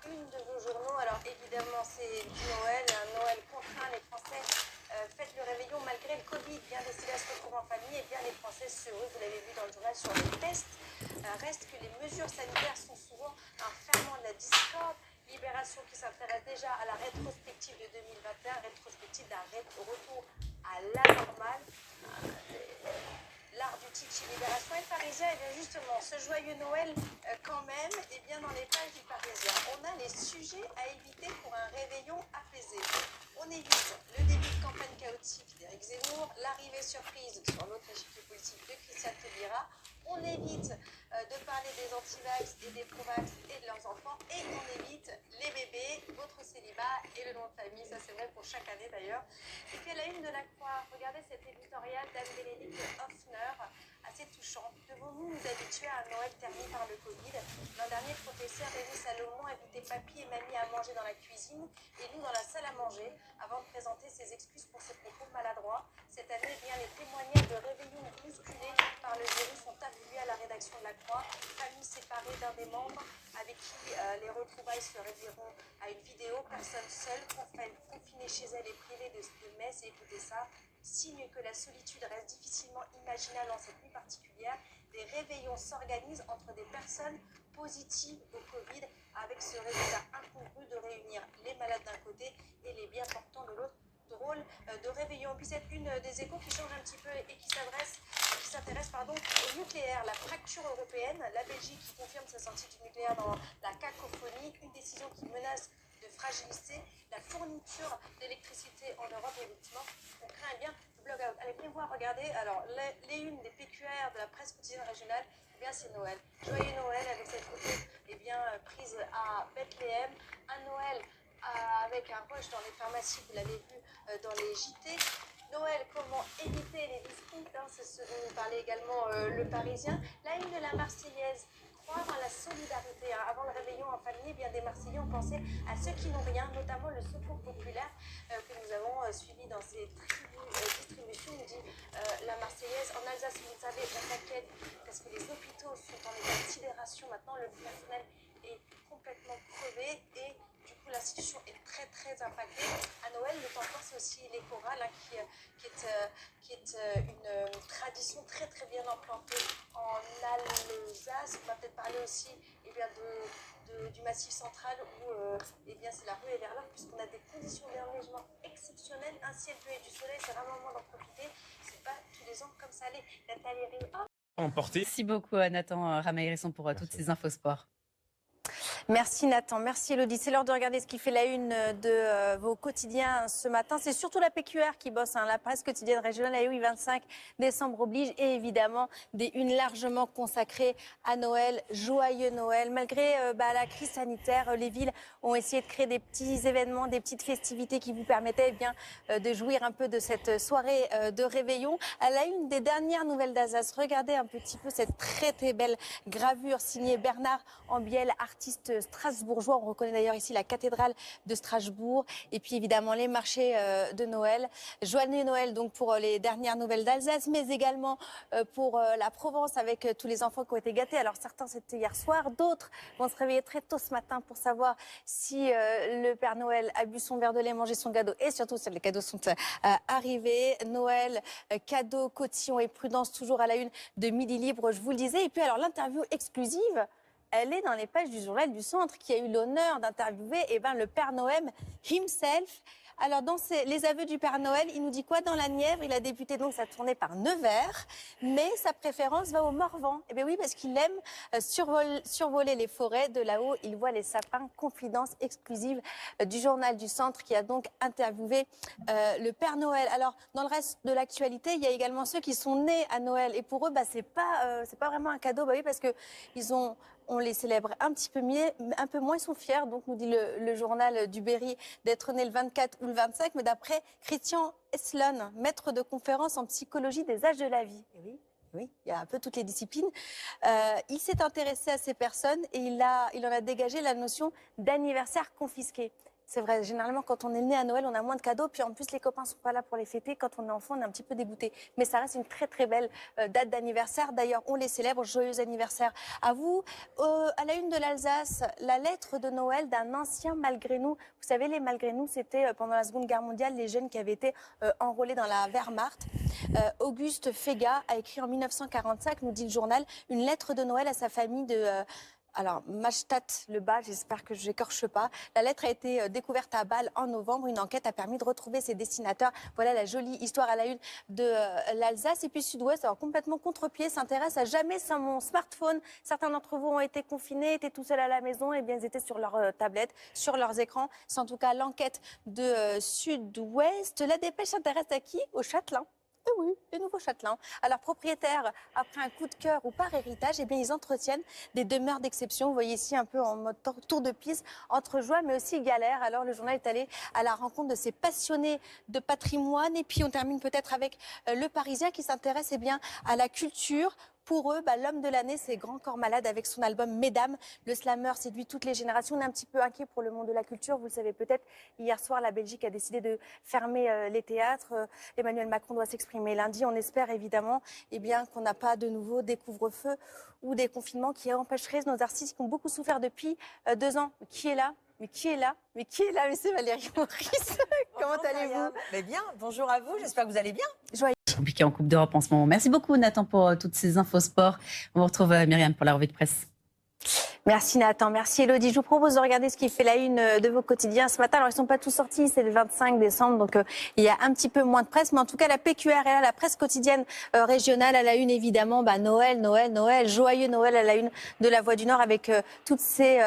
une de vos journaux. Alors évidemment, c'est du Noël, un Noël contraint. Les Français fêtent le réveillon malgré le Covid. Bien décidés à se retrouver en famille. Et bien les Français se heureux, vous l'avez vu dans le journal sur les tests. Reste que les mesures sanitaires sont souvent un ferment de la discorde. Libération qui s'intéresse déjà à la rétrospective de 2021, rétrospective d'un retour à la normale. L'art du titre chez Libération et le Parisien, et bien justement, ce joyeux Noël quand même, et bien dans les pages du Parisien, on a les sujets à éviter pour un réveillon apaisé. On évite le début de campagne chaotique d'Éric Zemmour, l'arrivée surprise sur l'autre échiquier politique de Christiane Taubira. On évite de parler des anti-vax et des pro-vax et de leurs enfants, et on évite les bébés, votre célibat et le nom de famille. Ça c'est vrai pour chaque année d'ailleurs. Et puis à la une de la Croix, regardez cet éditorial d'Anne-Bénédicte Hoffner, assez touchant. Devons-nous nous habituer à un Noël terni par le Covid? L'an dernier, le professeur Rémi Salomon invitait papy et mamie à manger dans la cuisine et nous dans la salle à manger avant de présenter ses excuses pour ses propos maladroits. Cette année, eh bien, les témoignages de réveillons bousculés par le virus sont afflués à la rédaction de la Croix. Famille séparée d'un des membres avec qui les retrouvailles se réduiront à une vidéo. Personne seule, confinée chez elle et privée de messe. Et écoutez ça, signe que la solitude reste difficilement imaginable en cette nuit particulière. Des réveillons s'organisent entre des personnes positives au Covid, avec ce résultat incongru de réunir les malades d'un côté et les bien portants de l'autre. Drôle de réveillon. Puis c'est une des Échos qui change un petit peu et qui s'intéresse au nucléaire, la fracture européenne. La Belgique qui confirme sa sortie du nucléaire dans la cacophonie, une décision qui menace de fragiliser la fourniture d'électricité en Europe. Et effectivement, on craint bien le bloc-out. Allez, bien voir, regardez. Alors, les unes des PQR de la presse quotidienne régionale, eh bien, c'est Noël. Joyeux Noël avec cette photo prise à Bethléem. Un Noël avec un rush dans les pharmacies, vous l'avez vu dans les JT. Noël, comment éviter les disputes, c'est ce dont nous parlait également le Parisien. La une de la Marseillaise, croire à la solidarité. Avant le réveillon en famille, bien des Marseillais ont pensé à ceux qui n'ont rien, notamment le secours populaire que nous avons suivi dans ces distributions, nous dit la Marseillaise. En Alsace, vous le savez, on s'inquiète parce que les hôpitaux sont en état de sidération. Maintenant, le personnel est complètement crevé et du coup l'institution est très très impactée. À Noël, le temps fort, c'est aussi les chorales qui est une tradition très très bien implantée en Alsace. On va peut-être parler aussi du Massif central où c'est la rue et vers l'heure, puisqu'on a des conditions d'enneigement exceptionnelles, un ciel bleu et du soleil. C'est vraiment le moment d'en profiter. C'est pas tous les ans comme ça. Allez, Nathalie Rio. Emporté. Merci beaucoup à Nathan Ramaillerisson pour toutes ces infos sport. Merci Nathan, merci Elodie. C'est l'heure de regarder ce qui fait la une de vos quotidiens ce matin. C'est surtout la PQR qui bosse, la presse quotidienne régionale. La oui, 25 décembre oblige et évidemment des unes largement consacrées à Noël. Joyeux Noël. Malgré la crise sanitaire, les villes ont essayé de créer des petits événements, des petites festivités qui vous permettaient de jouir un peu de cette soirée de réveillon. À la une des dernières nouvelles d'Alsace, regardez un petit peu cette très très belle gravure signée Bernard Ambiel, artiste strasbourgeois. On reconnaît d'ailleurs ici la cathédrale de Strasbourg. Et puis évidemment les marchés de Noël. Joyeux Noël donc pour les dernières nouvelles d'Alsace, mais également pour la Provence avec tous les enfants qui ont été gâtés. Alors certains c'était hier soir, d'autres vont se réveiller très tôt ce matin pour savoir si le Père Noël a bu son verre de lait, mangé son cadeau et surtout si les cadeaux sont arrivés. Noël, cadeaux, cotillon et prudence toujours à la une de Midi Libre, je vous le disais. Et puis alors l'interview exclusive, elle est dans les pages du journal du Centre qui a eu l'honneur d'interviewer le Père Noël himself. Alors dans les aveux du Père Noël, il nous dit quoi dans la Nièvre? Il a débuté donc sa tournée par Nevers, mais sa préférence va au Morvan. Eh bien oui, parce qu'il aime survoler les forêts. De là-haut, il voit les sapins. Confidence exclusive du journal du Centre qui a donc interviewé le Père Noël. Alors dans le reste de l'actualité, il y a également ceux qui sont nés à Noël et pour eux, c'est pas vraiment un cadeau. Oui, parce que on les célèbre un peu moins, ils sont fiers, donc nous dit le journal du Berry, d'être nés le 24 ou le 25, mais d'après Christian Eslon, maître de conférence en psychologie des âges de la vie. Et oui, il y a un peu toutes les disciplines. Il s'est intéressé à ces personnes et il en a dégagé la notion d'anniversaire confisqué. C'est vrai, généralement quand on est né à Noël, on a moins de cadeaux, puis en plus les copains sont pas là pour les fêter. Quand on est enfant, on est un petit peu dégoûté. Mais ça reste une très très belle date d'anniversaire. D'ailleurs, on les célèbre. Joyeux anniversaire à vous. À la une de l'Alsace, la lettre de Noël d'un ancien malgré nous. Vous savez, les malgré nous, c'était pendant la Seconde Guerre mondiale, les jeunes qui avaient été enrôlés dans la Wehrmacht. Auguste Fega a écrit en 1945, nous dit le journal, une lettre de Noël à sa famille de... Alors, Mastadt le Bas, j'espère que je n'écorche pas. La lettre a été découverte à Bâle en novembre. Une enquête a permis de retrouver ses destinataires. Voilà la jolie histoire à la une de l'Alsace. Et puis Sud-Ouest, alors complètement contre-pied, s'intéresse à jamais sans mon smartphone. Certains d'entre vous ont été confinés, étaient tout seuls à la maison. Et bien, ils étaient sur leur tablette, sur leurs écrans. C'est en tout cas l'enquête de Sud-Ouest. La dépêche s'intéresse à qui? Au Châtelain. Eh oui, les nouveaux châtelains. Alors, propriétaires, après un coup de cœur ou par héritage, eh bien, ils entretiennent des demeures d'exception. Vous voyez ici un peu en mode tour de piste, entre joie mais aussi galère. Alors, le journal est allé à la rencontre de ces passionnés de patrimoine. Et puis, on termine peut-être avec le Parisien qui s'intéresse eh bien, à la culture. Pour eux, l'homme de l'année, c'est Grand Corps Malade avec son album Mesdames. Le slammer séduit toutes les générations. On est un petit peu inquiet pour le monde de la culture. Vous le savez peut-être, hier soir, la Belgique a décidé de fermer les théâtres. Emmanuel Macron doit s'exprimer lundi. On espère évidemment eh bien, qu'on n'a pas de nouveau des couvre-feux ou des confinements qui empêcheraient nos artistes qui ont beaucoup souffert depuis 2 ans. Qui est là? Mais qui est là? Mais qui est là? Mais c'est Valérie Maurice. Comment allez-vous? Mais bien, bonjour à vous, j'espère que vous allez bien. Joyeux. Compliqué en Coupe d'Europe en ce moment. Merci beaucoup Nathan pour toutes ces infos sport. On vous retrouve Myriam pour la revue de presse. Merci Nathan, merci Elodie. Je vous propose de regarder ce qui fait la une de vos quotidiens ce matin. Alors, ils ne sont pas tous sortis, c'est le 25 décembre, donc il y a un petit peu moins de presse. Mais en tout cas, la PQR est là, la presse quotidienne régionale, à la une évidemment. Noël, Noël, Noël, joyeux Noël à la une de la Voix du Nord avec toutes ces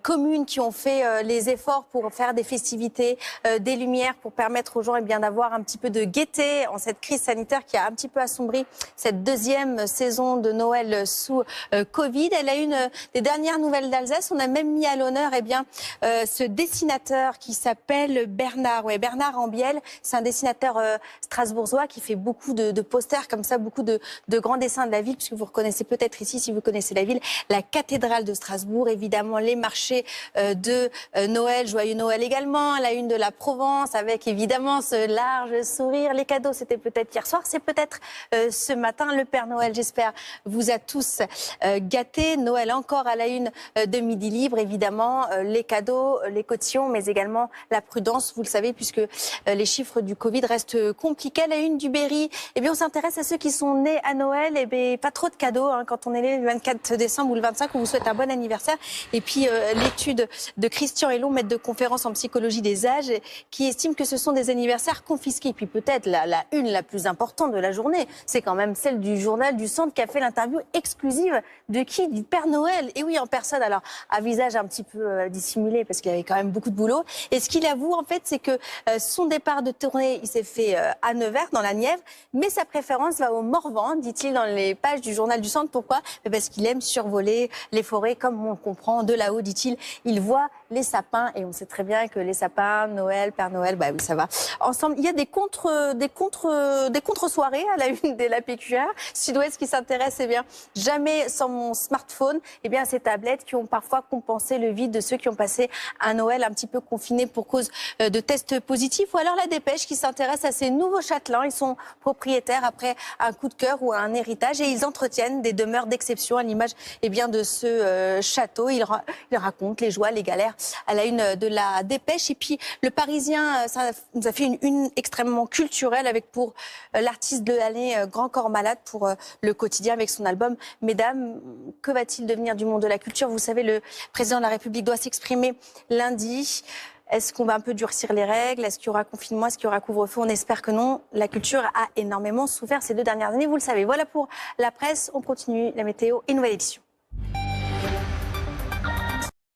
communes qui ont fait les efforts pour faire des festivités, des lumières, pour permettre aux gens eh bien, d'avoir un petit peu de gaieté en cette crise sanitaire qui a un petit peu assombri cette deuxième saison de Noël sous Covid. À la une des dernières nouvelles d'Alsace, on a même mis à l'honneur eh bien, ce dessinateur qui s'appelle Bernard. Ouais, Bernard Ambiel, c'est un dessinateur strasbourgeois qui fait beaucoup de posters comme ça, beaucoup de grands dessins de la ville, puisque vous reconnaissez peut-être ici, si vous connaissez la ville, la cathédrale de Strasbourg, évidemment les marchés de Noël, joyeux Noël également, la une de la Provence, avec évidemment ce large sourire. Les cadeaux, c'était peut-être hier soir, c'est peut-être ce matin. Le Père Noël, j'espère, vous a tous gâtés. Noël encore à la une de Midi Libre, évidemment, les cadeaux, les cautions, mais également la prudence, vous le savez, puisque les chiffres du Covid restent compliqués. À la une du Berry, eh bien, on s'intéresse à ceux qui sont nés à Noël, eh bien, pas trop de cadeaux, hein, quand on est né le 24 décembre ou le 25, on vous souhaite un bon anniversaire. Et puis, l'étude de Christian Helon, maître de conférence en psychologie des âges, qui estime que ce sont des anniversaires confisqués. Et puis, peut-être la une la plus importante de la journée, c'est quand même celle du journal du Centre qui a fait l'interview exclusive de qui? Du Père Noël. Et oui, en personne, alors à visage un petit peu dissimulé parce qu'il y avait quand même beaucoup de boulot. Et ce qu'il avoue en fait, c'est que son départ de tournée, il s'est fait à Nevers, dans la Nièvre, mais sa préférence va au Morvan, dit-il dans les pages du journal du Centre. Pourquoi? Parce qu'il aime survoler les forêts, comme on le comprend de là-haut, dit-il. Il voit les sapins et on sait très bien que les sapins, Noël, Père Noël, bah oui, ça va ensemble. Il y a des contre-soirées à la une de la PQR. Sud-Ouest qui s'intéresse, eh bien, jamais sans mon smartphone, eh bien, ces tablettes qui ont parfois compensé le vide de ceux qui ont passé un Noël un petit peu confiné pour cause de tests positifs. Ou alors la Dépêche qui s'intéresse à ces nouveaux châtelains. Ils sont propriétaires après un coup de cœur ou un héritage et ils entretiennent des demeures d'exception à l'image eh bien, de ce château. Ils racontent les joies, les galères à la une de la Dépêche. Et puis le Parisien, ça nous a fait une extrêmement culturelle avec pour l'artiste de l'année Grand Corps Malade pour le quotidien avec son album Mesdames. Que va-t-il devenir du monde de la culture? Vous savez, le président de la République doit s'exprimer lundi. Est-ce qu'on va un peu durcir les règles? Est-ce qu'il y aura confinement? Est-ce qu'il y aura couvre-feu? On espère que non. La culture a énormément souffert ces 2 dernières années, vous le savez. Voilà pour la presse. On continue la météo et nouvelle édition.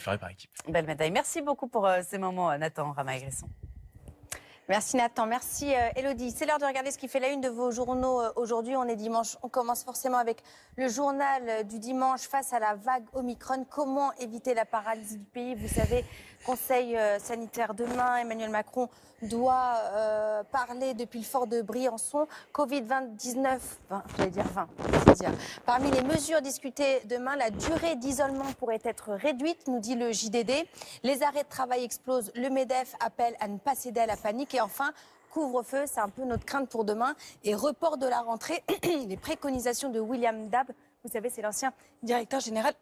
Par équipe. Belle médaille. Merci beaucoup pour ces moments, Nathan Ramaille-Gresson. Merci Nathan, merci Elodie. C'est l'heure de regarder ce qui fait la une de vos journaux aujourd'hui. On est dimanche, on commence forcément avec le journal du dimanche face à la vague Omicron. Comment éviter la paralysie du pays? Vous savez, conseil sanitaire demain, Emmanuel Macron doit parler depuis le fort de Briançon. Covid-19, j'allais dire 20, parmi les mesures discutées demain, la durée d'isolement pourrait être réduite, nous dit le JDD. Les arrêts de travail explosent, le MEDEF appelle à ne pas céder à la panique. Et enfin, couvre-feu, c'est un peu notre crainte pour demain. Et report de la rentrée, les préconisations de William Dab, vous savez, c'est l'ancien directeur général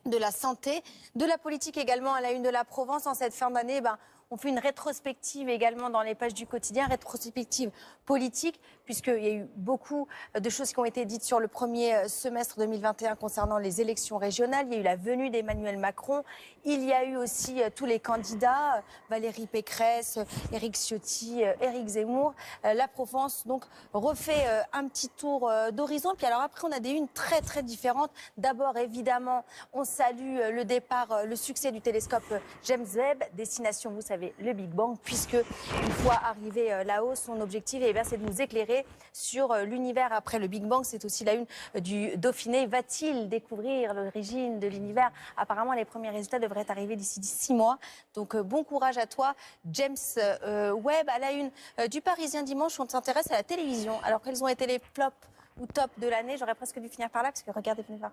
de la santé, de la politique également à la une de la Provence. En cette fin d'année, on fait une rétrospective également dans les pages du quotidien, rétrospective politique, puisqu'il y a eu beaucoup de choses qui ont été dites sur le premier semestre 2021 concernant les élections régionales. Il y a eu la venue d'Emmanuel Macron. Il y a eu aussi tous les candidats, Valérie Pécresse, Éric Ciotti, Éric Zemmour. La Provence donc refait un petit tour d'horizon. Puis alors après, on a des unes très très différentes. D'abord, évidemment, on salue le départ, le succès du télescope James Webb, destination, vous savez, le Big Bang, puisque une fois arrivé là-haut, son objectif c'est de nous éclairer sur l'univers après le Big Bang. C'est aussi la une du Dauphiné. Va-t-il découvrir l'origine de l'univers? Apparemment, les premiers résultats devraient arriver d'ici 6 mois. Donc, bon courage à toi, James Webb. À la une du Parisien dimanche, on s'intéresse à la télévision. Alors, quels ont été les flops ou tops de l'année? J'aurais presque dû finir par là, parce que regardez, venez voir.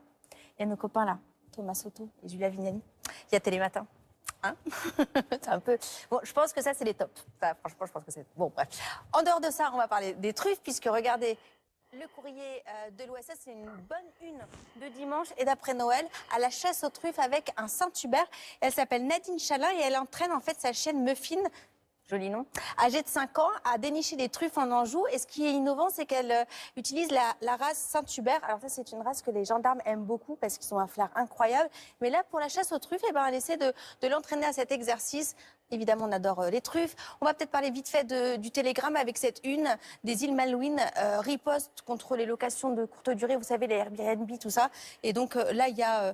Il y a nos copains là, Thomas Soto et Julia Vignali. Il y a Télématin. Hein? C'est un peu... Bon, je pense que ça, c'est les tops. Enfin, franchement, je pense que c'est... Bon, bref. En dehors de ça, on va parler des truffes, puisque regardez, le courrier de l'OSS, c'est une bonne une de dimanche et d'après Noël, à la chasse aux truffes avec un Saint-Hubert. Elle s'appelle Nadine Chalin et elle entraîne en fait sa chienne Muffin, joli nom, âgée de 5 ans, à dénicher des truffes en Anjou. Et ce qui est innovant, c'est qu'elle utilise la race Saint-Hubert. Alors ça, c'est une race que les gendarmes aiment beaucoup parce qu'ils ont un flair incroyable. Mais là, pour la chasse aux truffes, elle essaie de l'entraîner à cet exercice. Évidemment, on adore les truffes. On va peut-être parler vite fait du Télégramme avec cette une des îles Malouines, riposte contre les locations de courte durée, vous savez, les Airbnb, tout ça. Et donc là, il y a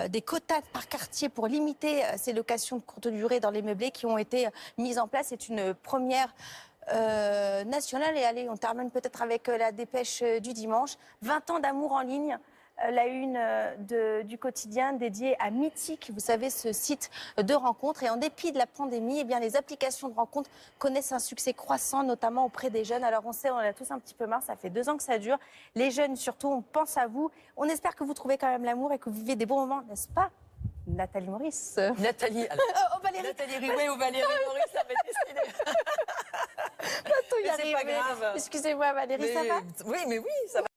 des quotas par quartier pour limiter ces locations de courte durée dans les meublés qui ont été mises en place. C'est une première nationale. Et allez, on termine peut-être avec la dépêche du dimanche. 20 ans d'amour en ligne. La une du quotidien dédiée à Mythique, vous savez, ce site de rencontres. Et en dépit de la pandémie, eh bien, les applications de rencontres connaissent un succès croissant, notamment auprès des jeunes. Alors on sait, on a tous un petit peu marre, ça fait 2 ans que ça dure. Les jeunes surtout, on pense à vous. On espère que vous trouvez quand même l'amour et que vous vivez des bons moments, n'est-ce pas, Nathalie Maurice? Nathalie, Valérie. Nathalie Riouet ou Valérie Maurice, ça va être décidé. Tout y Mais c'est pas arriver. grave. Excusez-moi Valérie, ça va? Oui, mais oui, ça va.